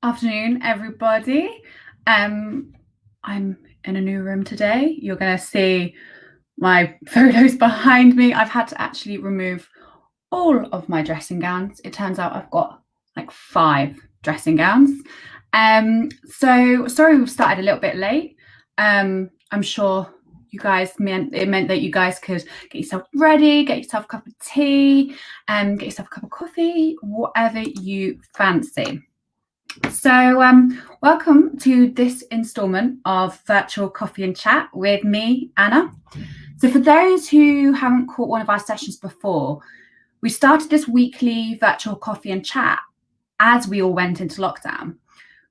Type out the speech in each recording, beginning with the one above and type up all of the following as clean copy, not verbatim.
Afternoon, everybody. I'm in a new room today. You're going to see my photos behind me. I've had to actually remove all of my dressing gowns. It turns out I've got like 5 dressing gowns. So sorry we've started a little bit late. I'm sure it meant that you guys could get yourself ready, get yourself a cup of tea, get yourself a cup of coffee, whatever you fancy. So, welcome to this instalment of Virtual Coffee and Chat with me, Anna. So, for those who haven't caught one of our sessions before, we started this weekly virtual coffee and chat as we all went into lockdown.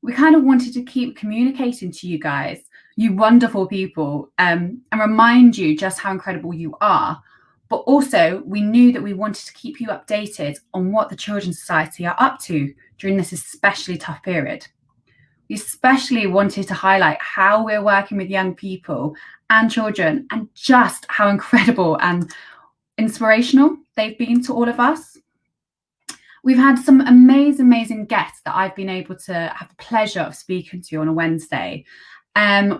We kind of wanted to keep communicating to you guys, you wonderful people, and remind you just how incredible you are. But also, we knew that we wanted to keep you updated on what the Children's Society are up to during this especially tough period. We especially wanted to highlight how we're working with young people and children and just how incredible and inspirational they've been to all of us. We've had some amazing guests that I've been able to have the pleasure of speaking to on a Wednesday.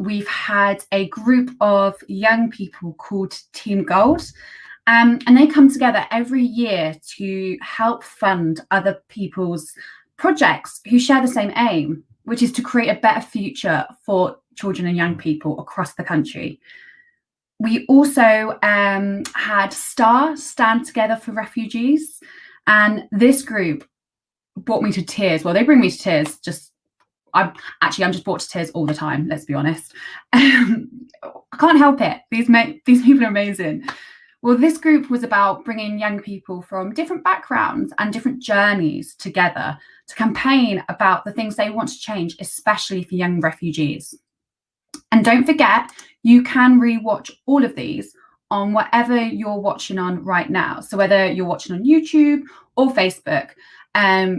We've had a group of young people called Team Gold. And they come together every year to help fund other people's projects who share the same aim, which is to create a better future for children and young people across the country. We also had STAR, Stand Together for Refugees, and this group brought me to tears. Well, they bring me to tears. I'm just brought to tears all the time, let's be honest. I can't help it. These people are amazing. Well, this group was about bringing young people from different backgrounds and different journeys together to campaign about the things they want to change, especially for young refugees. And don't forget, you can rewatch all of these on whatever you're watching on right now. So whether you're watching on YouTube or Facebook,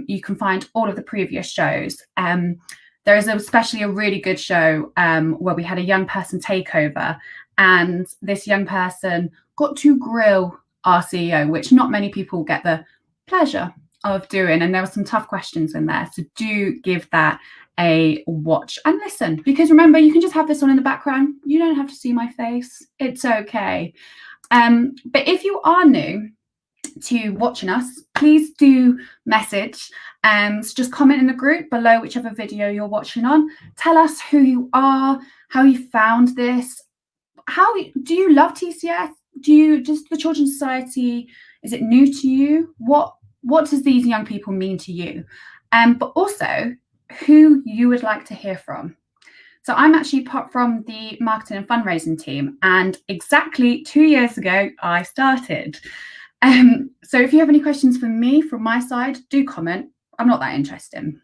you can find all of the previous shows. There is especially a really good show where we had a young person takeover, and this young person got to grill our CEO, which not many people get the pleasure of doing. And there were some tough questions in there. So do give that a watch and listen, because remember, you can just have this on in the background. You don't have to see my face. It's okay. But if you are new to watching us, please do message. So just comment in the group below whichever video you're watching on. Tell us who you are, how you found this. Do you love TCS? Just the Children's Society, is it new to you? What does these young people mean to you? But also who you would like to hear from. So I'm actually from the marketing and fundraising team, and exactly 2 years ago I started. So if you have any questions for me from my side, do comment. I'm not that interested,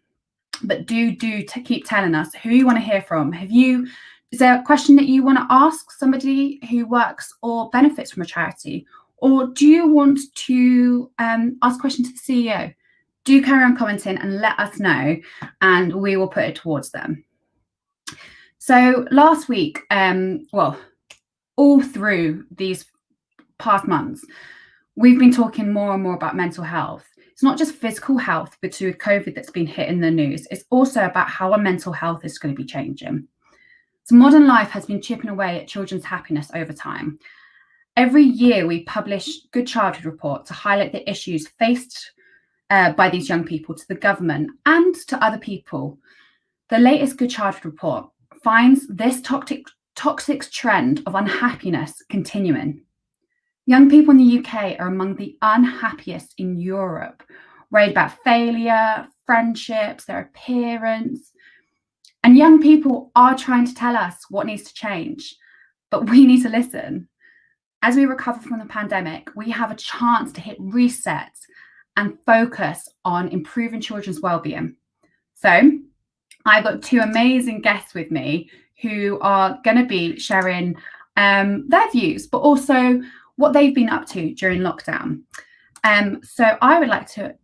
but do keep telling us who you want to hear from. Is there a question that you want to ask somebody who works or benefits from a charity? Or do you want to ask a question to the CEO? Do carry on commenting and let us know, and we will put it towards them. So last week, all through these past months, we've been talking more and more about mental health. It's not just physical health, but with COVID that's been hitting the news, it's also about how our mental health is going to be changing. So modern life has been chipping away at children's happiness over time. Every year we publish Good Childhood Report to highlight the issues faced by these young people to the government and to other people. The latest Good Childhood Report finds this toxic trend of unhappiness continuing. Young people in the UK are among the unhappiest in Europe, worried about failure, friendships, their appearance. And young people are trying to tell us what needs to change, but we need to listen. As we recover from the pandemic, we have a chance to hit reset and focus on improving children's well-being. So I've got 2 amazing guests with me who are going to be sharing their views, but also what they've been up to during lockdown. So I would like to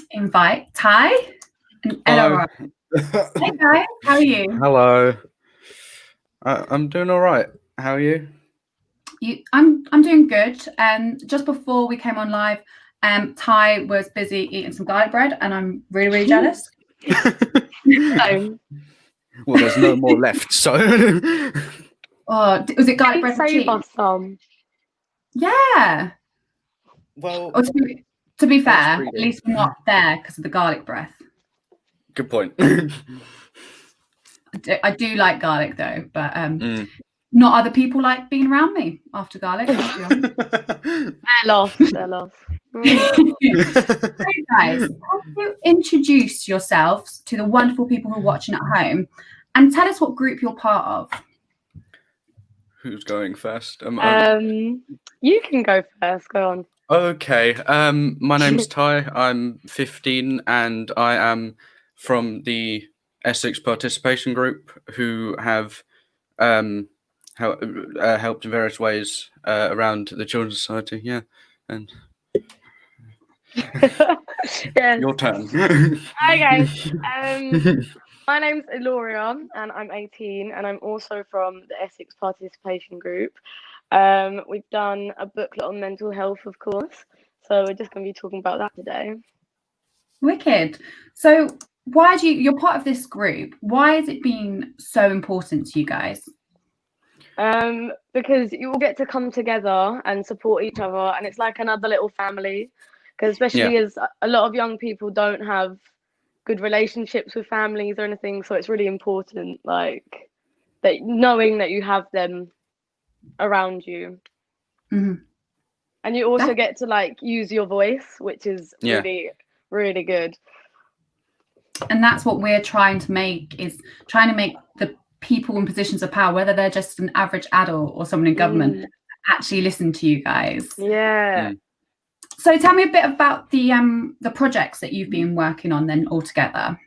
invite Ty and Ella. Hey guys, how are you? Hello. I'm doing all right. How are you? I'm doing good. Just before we came on live, Ty was busy eating some garlic bread, and I'm really jealous. Same. Well, there's no more left, so. Oh, was it garlic bread and Save cheese? us some. Yeah. Well, Or to be fair, That's at greedy. least we're not there because of the garlic breath. good point. I do like garlic though, but Mm. not other people like being around me after garlic. Let's be honest. They're lost. They're lost. Hey guys, can you introduce yourselves to the wonderful people who are watching at home and tell us what group you're part of? Who's going first? You can go first. Go on. Okay. My name's Ty. I'm 15, and I am from the Essex Participation Group, who have helped in various ways around the Children's Society. Yeah, and Yes. your turn. Hi guys. My name's Eloria and I'm 18 and I'm also from the Essex Participation Group. We've done a booklet on mental health, of course. So we're just going to be talking about that today. Wicked. So why do you're part of this group? Why has it been so important to you guys? Because you all get to come together and support each other, and it's like another little family. Because especially as a lot of young people don't have good relationships with families or anything, so it's really important, like that, knowing that you have them around you. Mm-hmm. And you also get to like use your voice, which is really, really good. And that's what we're trying to make the people in positions of power, whether they're just an average adult or someone in government, actually listen to you guys. Yeah. So tell me a bit about the projects that you've been working on then altogether.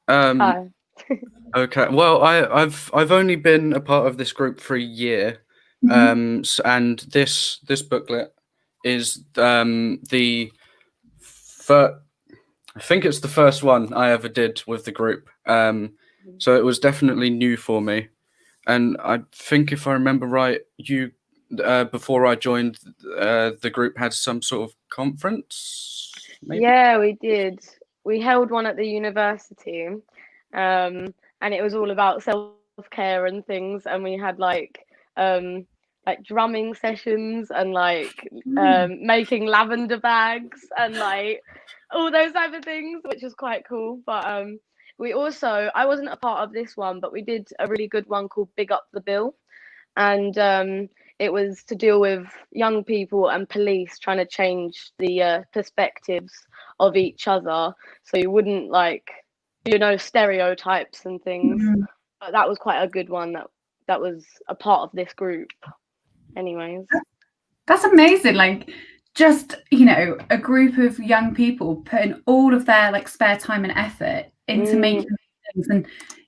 Okay. Well, I've only been a part of this group for a year, and this booklet is the first. I think it's the first one I ever did with the group. So it was definitely new for me, and I think if I remember right, you before I joined the group had some sort of conference. Maybe? Yeah, we did. We held one at the university. And it was all about self-care and things, and we had like drumming sessions and like making lavender bags and like all those type of things, which was quite cool. But we also, I wasn't a part of this one, but we did a really good one called Big Up the Bill, and it was to deal with young people and police trying to change the perspectives of each other, so you wouldn't like, stereotypes and things. But that was quite a good one that was a part of this group. Anyways, that's amazing. Like, just a group of young people putting all of their like spare time and effort into making things, and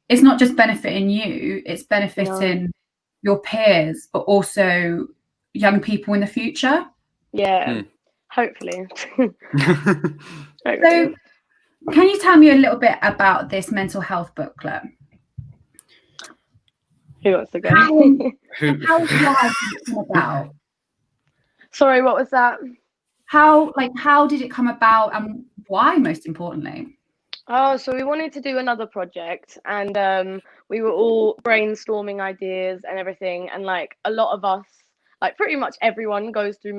it's not just benefiting you, it's benefiting your peers, but also young people in the future. Hopefully. So can you tell me a little bit about this mental health booklet? Who wants to go? How did it come about? Sorry, what was that? How did it come about, and why, most importantly? Oh, so we wanted to do another project, and we were all brainstorming ideas and everything, and like a lot of us, like pretty much everyone goes through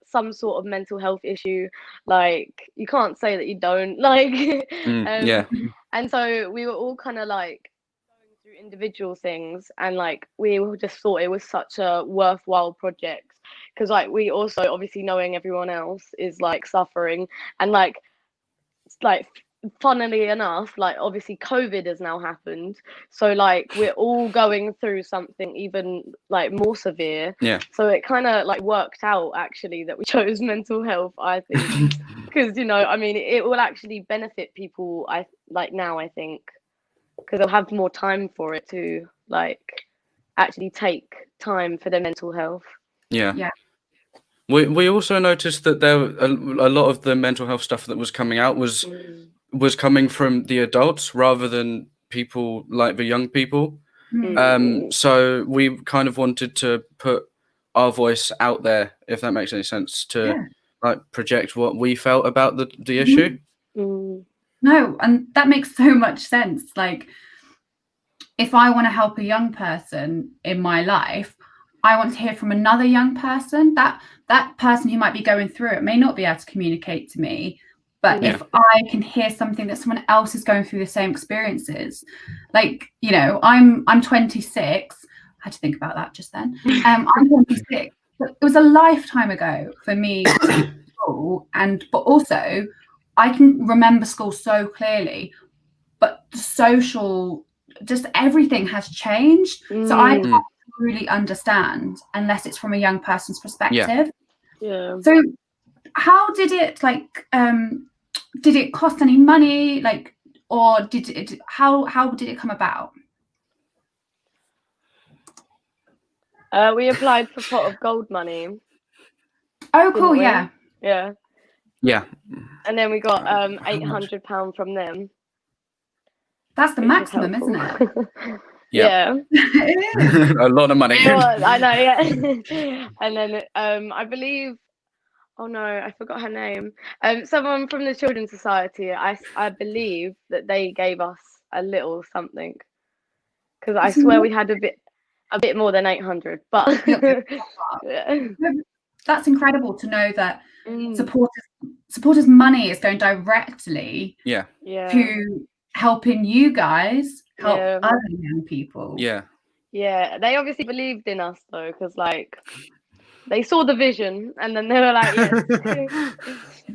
some sort of mental health issue. Like you can't say that you don't, like and so we were all kind of like going through individual things, and like we just thought it was such a worthwhile project, because like we also, obviously knowing everyone else is like suffering, and like funnily enough, like obviously COVID has now happened, so like we're all going through something even like more severe. So it kind of like worked out actually that we chose mental health, I think, because I mean, it will actually benefit people, I think, because they'll have more time for it to like actually take time for their mental health. We also noticed that there a lot of the mental health stuff that was coming out was coming from the adults rather than people like the young people. So we kind of wanted to put our voice out there, if that makes any sense, to like project what we felt about the issue. No, and that makes so much sense. Like, if I want to help a young person in my life, I want to hear from another young person. That person who might be going through it may not be able to communicate to me, but Yeah. if I can hear something that someone else is going through the same experiences, like, you know, I'm 26. I had to think about that just then. I'm 26. But it was a lifetime ago for me to be in school, but also I can remember school so clearly, but the social, just everything has changed. So I can't really understand unless it's from a young person's perspective. Yeah. So how did it, like, did it cost any money, like, or did it, how did it come about? We applied for pot of gold money. Oh, cool. didn't we? Yeah. Yeah. Yeah. And then we got £800 from them. That's the which is maximum, isn't helpful. it? Yeah. It is. A lot of money. It was, I know, yeah. And then I believe, oh no, I forgot her name. Someone from the Children's Society, I believe that they gave us a little something, because I swear we had a bit more than 800, but yeah. That's incredible to know that Mm. supporters money is going directly Yeah. to helping you guys help Yeah. other young people. Yeah. Yeah, they obviously believed in us though, because like they saw the vision and then they were like, yes.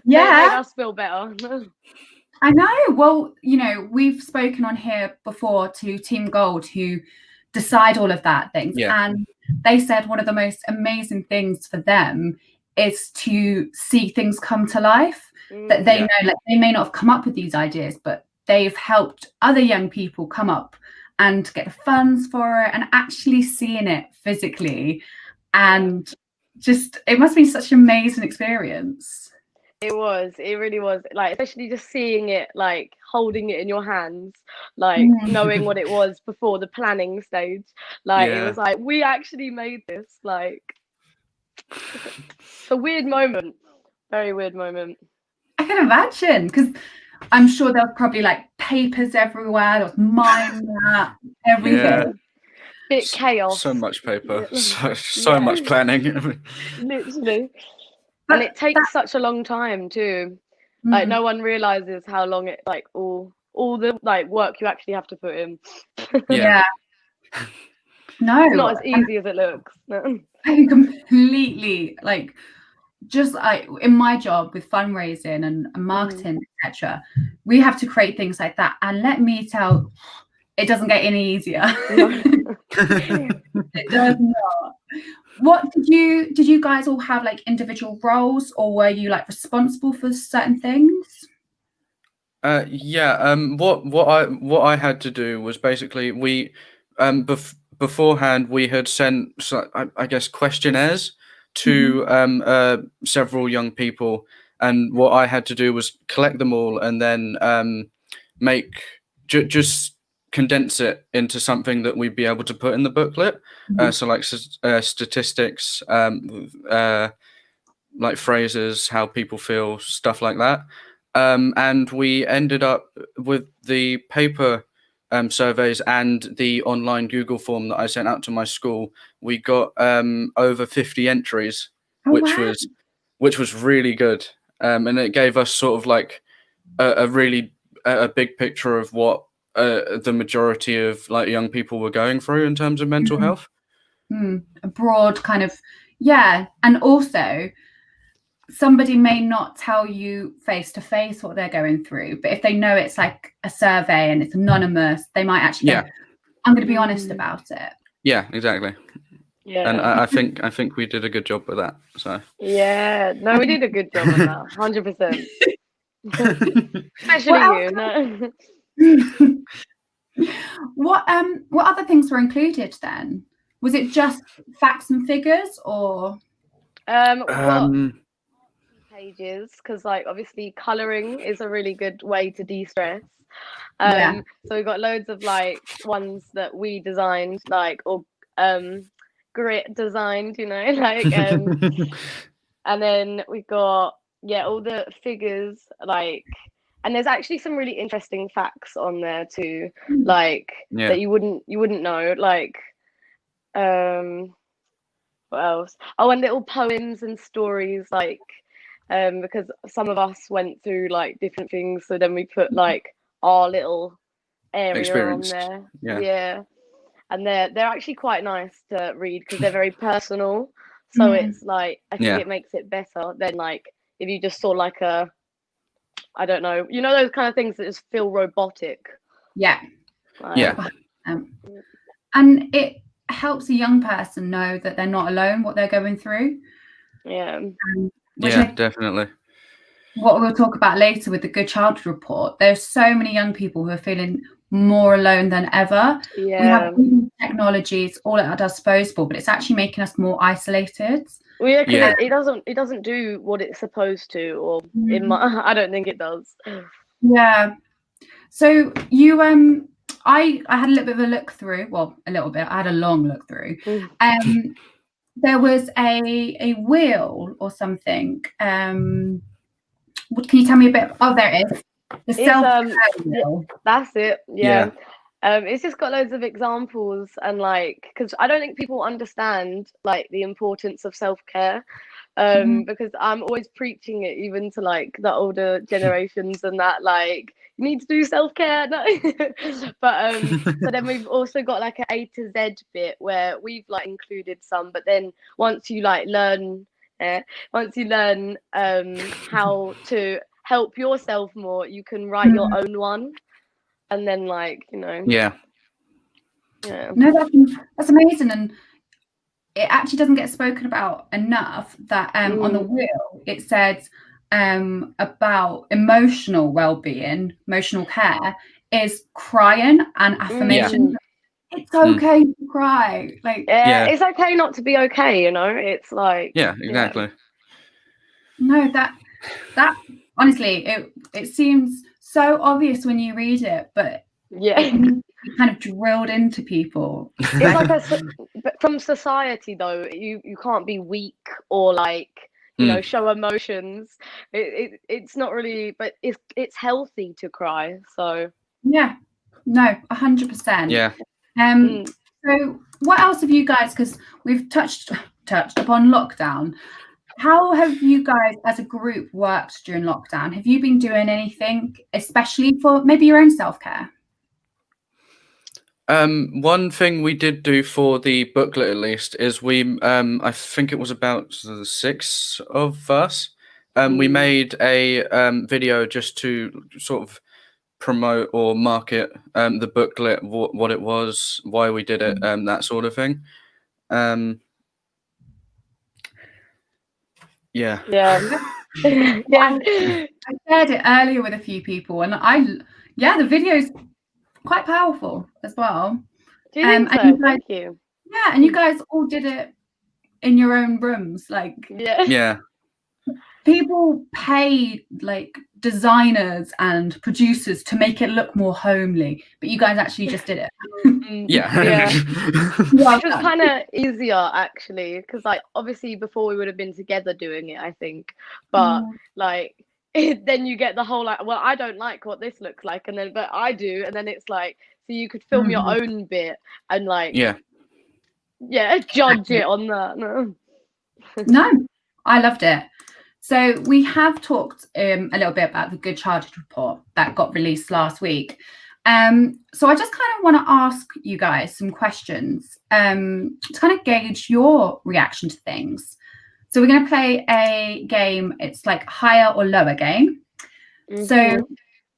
Yeah. They made us feel better. I know. Well, you know, we've spoken on here before to Team Gold, who decide all of that things. Yeah. And they said one of the most amazing things for them is to see things come to life, that they know, like, they may not have come up with these ideas, but they've helped other young people come up and get the funds for it and actually seeing it physically. And just, it must be such an amazing experience. It really was, like, especially just seeing it, like holding it in your hands, like knowing what it was before the planning stage. Like it was like, we actually made this. Like, it's a weird moment, very weird moment. I can imagine, because I'm sure there was probably like papers everywhere, there was mind map, everything. Yeah. Bit chaos. So much paper, so much planning. Literally. But and it takes such a long time too. Like no one realizes how long it, like all the like work you actually have to put in. Yeah. No. It's not as easy as it looks. I can completely, like, just like in my job with fundraising and marketing, etc., we have to create things like that. And let me tell, it doesn't get any easier. It does not. What did you guys all have, like, individual roles, or were you like responsible for certain things? What I had to do was basically we beforehand we had sent, I guess, questionnaires to several young people, and what I had to do was collect them all and then make just condense it into something that we'd be able to put in the booklet. So like statistics, like phrases, how people feel, stuff like that. And we ended up with the paper surveys and the online Google form that I sent out to my school. We got over 50 entries, which was really good. And it gave us sort of like a really big picture of what the majority of like young people were going through in terms of mental health. A broad kind of, and also somebody may not tell you face to face what they're going through, but if they know it's like a survey and it's anonymous, they might actually go, I'm going to be honest about it. Yeah, exactly. Yeah, and I think we did a good job with that. So yeah, no, we did a good job on that, 100%. Especially you. No. What other things were included then? Was it just facts and figures, or pages? Because like obviously colouring is a really good way to de-stress. So we got loads of like ones that we designed, like, or grit designed, you know, like and then we got all the figures, like and there's actually some really interesting facts on there too, like Yeah. that you wouldn't know, like what else? Oh, and little poems and stories, like because some of us went through like different things, so then we put like our little area on Experience. there. Yeah. Yeah, and they're actually quite nice to read because they're very personal. So it's like I think Yeah. it makes it better than like if you just saw like a, I don't know, you know, those kind of things that just feel robotic. Yeah. Like, Yeah. And it helps a young person know that they're not alone, what they're going through. yeah. Which Yeah, definitely. what we'll talk about later with the Good Childhood Report, there's so many young people who are feeling more alone than ever. Yeah. We have technologies all at our disposal, but it's actually making us more isolated. Well, yeah, because Yeah. it doesn't do what it's supposed to, or I don't think it does. Yeah. So you I had a little bit of a look through. Well, a little bit. I had a long look through. There was a wheel or something. What can you tell me a bit? Oh, there it is. The self-care wheel. That's it. Yeah. It's just got loads of examples, and like, because I don't think people understand like the importance of self-care, because I'm always preaching it even to like the older generations, and that like you need to do self-care. No. But so then we've also got like an A to Z bit where we've like included some, but then once you learn how to help yourself more, you can write your own one, and then like, you know. Yeah. No, that's amazing, and it actually doesn't get spoken about enough that on the wheel it said about emotional well-being, emotional care is crying and affirmation. It's okay to cry. Like, it's okay not to be okay, you know. It's like, yeah, exactly. No, that honestly, it seems so obvious when you read it, but it needs to be kind of drilled into people. It's like but from society though, you can't be weak or like, you know, show emotions. It's not really, but it's healthy to cry. So yeah, no, 100%. Yeah. So what else have you guys? Because we've touched upon lockdown. How have you guys as a group worked during lockdown? Have you been doing anything, especially for maybe your own self-care? One thing we did do for the booklet, at least, is we I think it was about 6 of us. We made a video just to sort of promote or market the booklet, what it was, why we did it, that sort of thing. Yeah. I shared it earlier with a few people, and the video's quite powerful as well. Do you think so? Thank you. Yeah, and you guys all did it in your own rooms. Like, yeah. People pay like designers and producers to make it look more homely, but you guys actually just did it. Yeah. Which was kind of easier actually, because like obviously before we would have been together doing it, I think, but like then you get the whole like, well, I don't like what this looks like, and then but I do, and then it's like, so you could film your own bit and like judge it on that. No, I loved it. So we have talked a little bit about the Good Childhood Report that got released last week. So I just kind of want to ask you guys some questions to kind of gauge your reaction to things. So we're going to play a game. It's like higher or lower game. So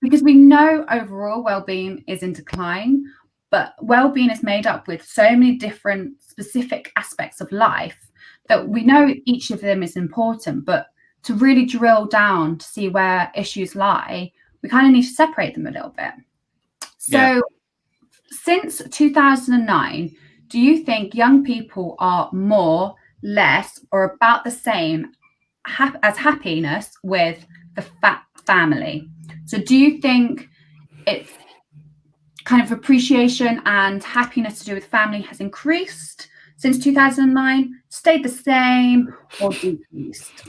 because we know overall well-being is in decline, but well-being is made up with so many different specific aspects of life that we know each of them is important, but to really drill down to see where issues lie, we kind of need to separate them a little bit. So since 2009, do you think young people are more, less, or about the same as happiness with the family? So do you think it's kind of appreciation and happiness to do with family has increased since 2009, stayed the same, or decreased?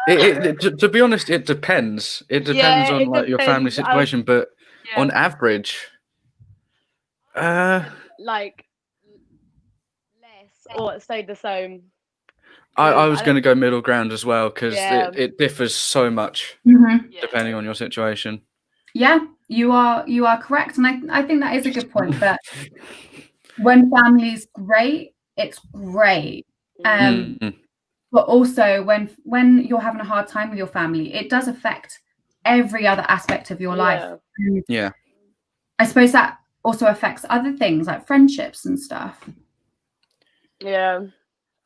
To be honest, it depends. It depends Yeah, on it like your family depends. situation, but Yeah, on average, uh, like less or it stayed the same. I Because was going to go middle ground as well because yeah, it differs so much Mhm. depending on your situation. Yeah, you are correct, and I think that is a good point. That when family's great, it's great. Mm, But also when you're having a hard time with your family, it does affect every other aspect of your life. yeah, And yeah, I suppose that also affects other things like friendships and stuff. yeah,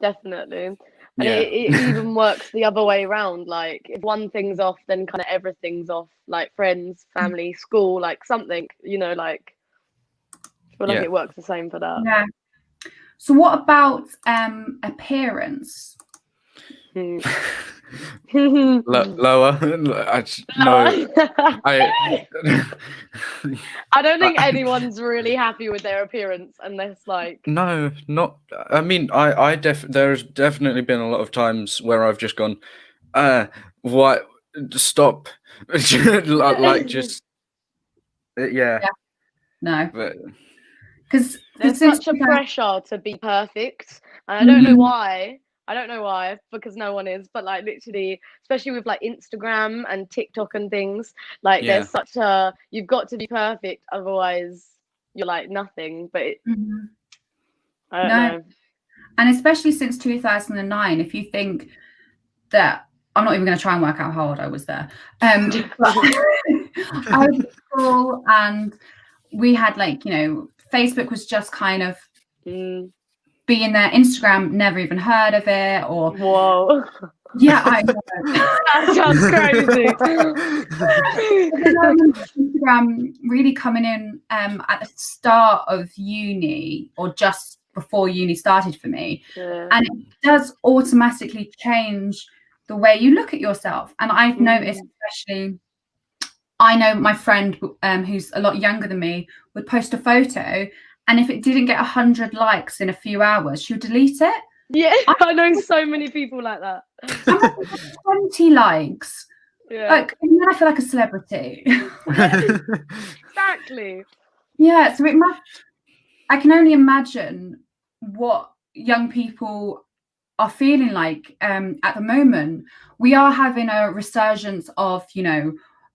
definitely. And yeah, it even works the other way around. Like if one thing's off, then kind of everything's off. Like friends, family, school, like something. Like I feel like yeah. it works the same for that. Yeah. So what about appearance? Hmm. Lower. No, I. I don't think I- anyone's really happy with their appearance unless like No, not. I mean, there's definitely been a lot of times where I've just gone, what? Stop, like just, yeah. Yeah. No, But because there's since such a pressure to be perfect. And I don't know Mhm. why. I don't know why, because no one is, but like literally, especially with like Instagram and TikTok and things, like yeah, there's you've got to be perfect, otherwise you're like nothing. But Mhm. I don't No, know. and especially since 2009, if you think that I'm not even going to try and work out how old I was there. But I was at school and we had Facebook was just kind of Mm, being there. Instagram, never even heard of it, or whoa, yeah, I know. that sounds crazy. But then I remember Instagram really coming in at the start of uni or just before uni started for me. Yeah. And it does automatically change the way you look at yourself. And I've noticed, especially, I know my friend who's a lot younger than me would post a photo, and if it didn't get 100 likes in a few hours, she would delete it. Yeah, I I know so many people like that. I might have 20 likes. Yeah, Like, and then I feel like a celebrity. exactly. Yeah, so it must. I can only imagine what young people are feeling like at the moment. We are having a resurgence of,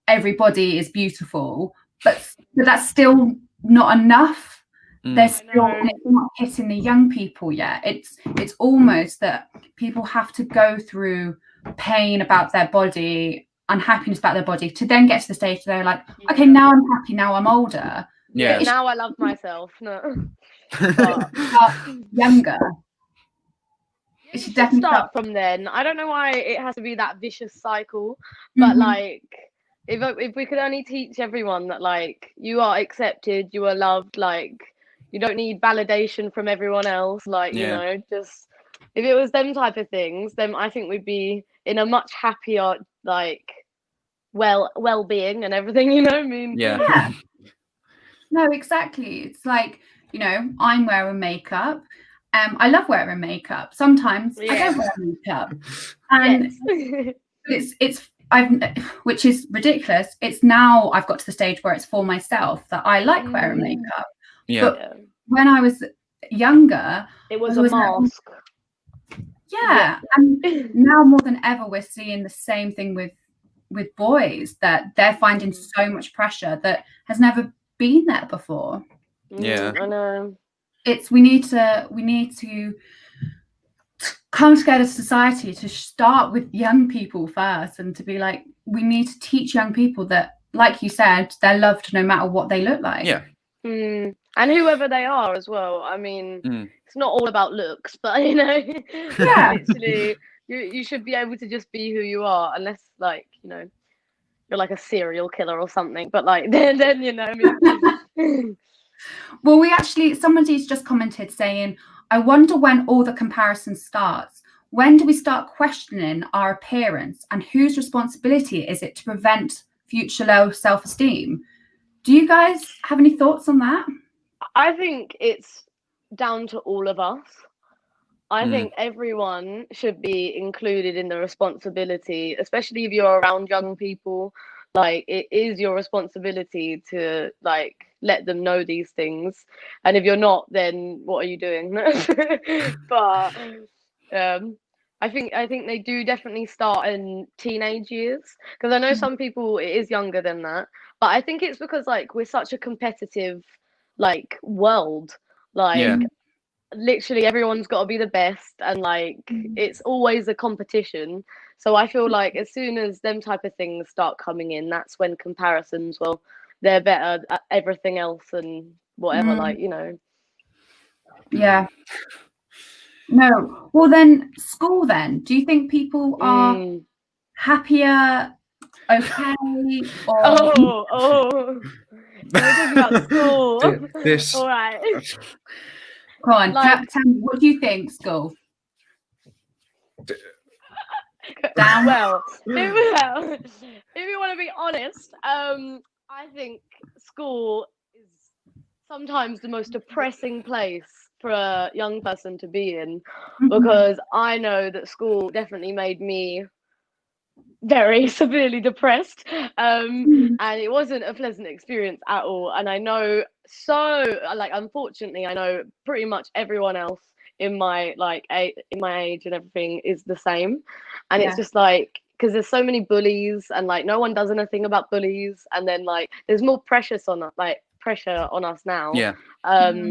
everybody is beautiful, but that's still not enough. There's Mm, still, I and know. it's not hitting the young people yet. It's almost that people have to go through pain about their body, unhappiness about their body, to then get to the stage where they're like, okay, Yeah. now I'm happy, now I'm older. Yeah, But yeah. it's now I love myself. No, but younger. yeah, It you should should definitely start start. from then. I don't know why it has to be that vicious cycle, but like if we could only teach everyone that like you are accepted, you are loved, like you don't need validation from everyone else, like Yeah. just if it was them type of things, then I think we'd be in a much happier like well-being and everything, you know what I mean? Yeah. Yeah. No, exactly. It's like, I'm wearing makeup. I love wearing makeup. Sometimes I Yeah. don't wear makeup. And Yes. which is ridiculous. It's now I've got to the stage where it's for myself that I like wearing Mm, makeup. Yeah. But yeah. when I was younger, It I was was a always like, "Oh, mask. Yeah. yeah." And now more than ever, we're seeing the same thing with boys, that they're finding so much pressure that has never been there before. Yeah. I know. We need to come together as society to start with young people first, and to be like, we need to teach young people that, like you said, they're loved no matter what they look like. Yeah. And whoever they are as well. I mean, Mm. it's not all about looks, but like Yeah. literally, you should be able to just be who you are, unless like you're like a serial killer or something. But like then I mean. Well, somebody's just commented saying, I wonder when all the comparison starts. When do we start questioning our appearance, and whose responsibility is it to prevent future low self-esteem? Do you guys have any thoughts on that? I think it's down to all of us. I think everyone should be included in the responsibility, especially if you're around young people. Like, it is your responsibility to like let them know these things. And if you're not, then what are you doing? But I think they do definitely start in teenage years, because I know some people it is younger than that. But I think it's because like we're such a competitive like world. Yeah. Like, literally everyone's got to be the best, and like it's always a competition. So I feel like as soon as them type of things start coming in, that's when comparisons, well, they're better at everything else and whatever, like, you know. Yeah. No. Well, then school then. Do you think people are happier, okay, or Oh, we're talking about school. This All right. go on, Like, tell me, what do you think, school? Down. well, if you want to be honest, I think school is sometimes the most depressing place for a young person to be in, because I know that school definitely made me very severely depressed, and it wasn't a pleasant experience at all. And I know, so like, unfortunately, I know pretty much everyone else in my like in my age and everything is the same. And it's just like, because there's so many bullies, and like no one does anything about bullies, and then like there's more pressure on us now, yeah.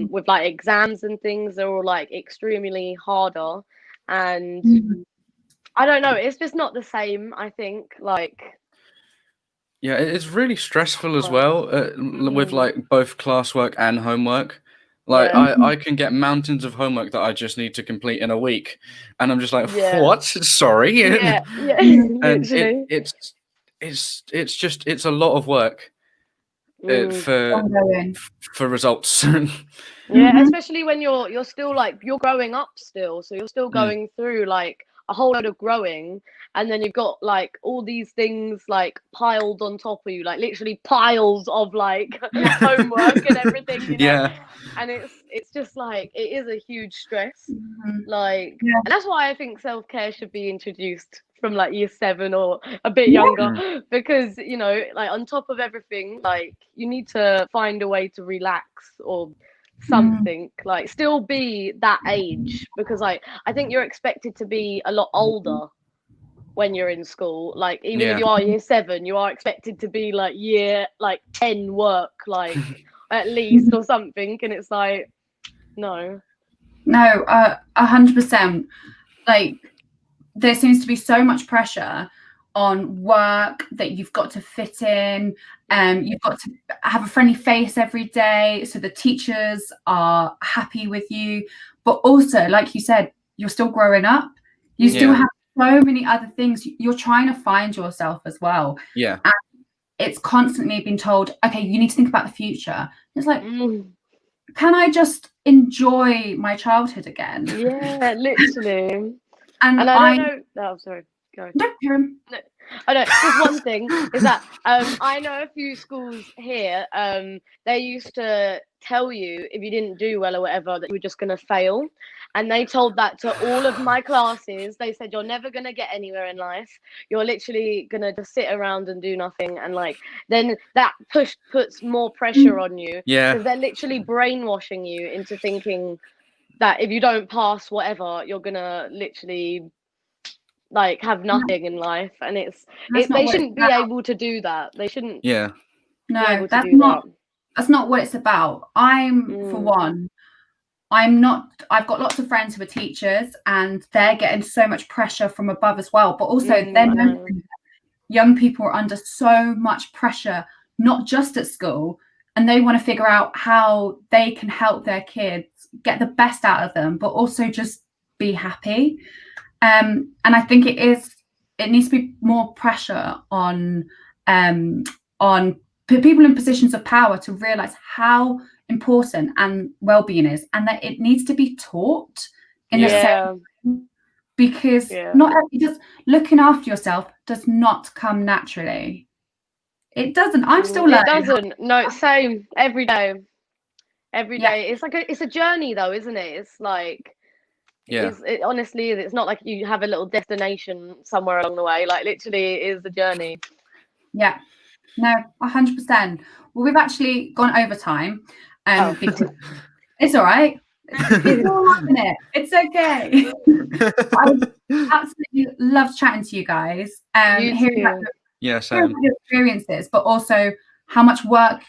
with like exams and things. They're all like extremely harder, and I don't know, it's just not the same, I think, like. Yeah, it's really stressful as well, with like both classwork and homework. Like Yeah. I can get mountains of homework that I just need to complete in a week, and I'm just like, Yeah. what? Sorry. Yeah, And literally. it's a lot of work for Ongoing. results. Yeah, especially when you're still like, you're growing up still, so you're still going through like a whole load of growing, and then you've got like all these things like piled on top of you, like literally piles of like homework and everything, you know. Yeah. And it's just like, it is a huge stress. Mhm. Like, Yeah. and that's why I think self-care should be introduced from like year 7 or a bit Yeah. younger, because, you know, like on top of everything, like you need to find a way to relax or something, like still be that age, because like I think you're expected to be a lot older when you're in school. Like, even if Yeah. you are year 7, you are expected to be like year like 10 work, like at least, or something. And it's like, no. No, 100%. Like, there seems to be so much pressure on work that you've got to fit in, and you've got to have a friendly face every day, so the teachers are happy with you. But also, like you said, you're still growing up. You still have so many other things. You're trying to find yourself as well. Yeah. And it's constantly been told, okay, you need to think about the future. It's like, can I just enjoy my childhood again? Yeah, literally. And I don't know. Oh, sorry. Go. don't hear him. No, I know. Just one thing is that I know a few schools here. They used to tell you if you didn't do well or whatever that you were just gonna fail, and they told that to all of my classes. They said, you're never gonna get anywhere in life. You're literally gonna just sit around and do nothing, and like then that puts more pressure on you, Yeah. because they're literally brainwashing you into thinking that if you don't pass whatever, you're gonna literally like have nothing in life. And they shouldn't be able to do that. They shouldn't be able No, to do that. that's not what it's about. For one, I've got lots of friends who are teachers, and they're getting so much pressure from above as well. But also young people are under so much pressure, not just at school, and they want to figure out how they can help their kids get the best out of them, but also just be happy. And I think it needs to be more pressure on people in positions of power to realize how important and well-being is, and that it needs to be taught in the same, because not just looking after yourself does not come naturally. It doesn't. I'm still learning. It doesn't. No, same every day. Every day. It's like it's a journey though, isn't it? It's like Yeah. It honestly is. It's not like you have a little destination somewhere along the way. Like literally, it is the journey. Yeah. No, 100%. Well, we've actually gone over time, because it's all right. We're all loving it. It's okay. I absolutely loved chatting to you guys. You Hearing about too. Yeah, hearing same. about your experiences, but also how much work.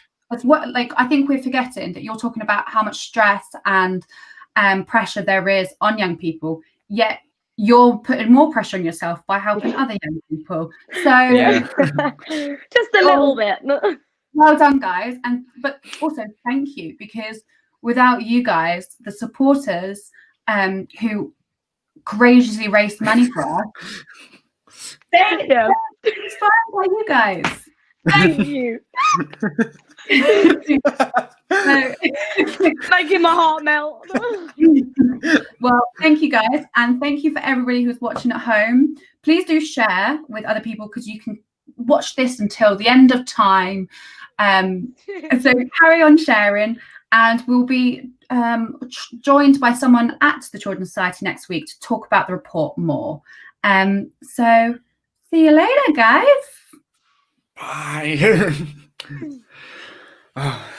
Like I think we're forgetting that you're talking about how much stress and pressure there is on young people. Yet you're putting more pressure on yourself by helping other young people. So Yeah. Just a little bit. well done, guys. But also thank you, because without you guys, the supporters who courageously raised money for us, Yeah. it's fine by you guys. Thank you. So, Making my heart melt. well, thank you guys, and thank you for everybody who's watching at home. Please do share with other people, because you can watch this until the end of time. And so carry on sharing, and we'll be joined by someone at the Children's Society next week to talk about the report more. So see you later, guys. Bye. Oh.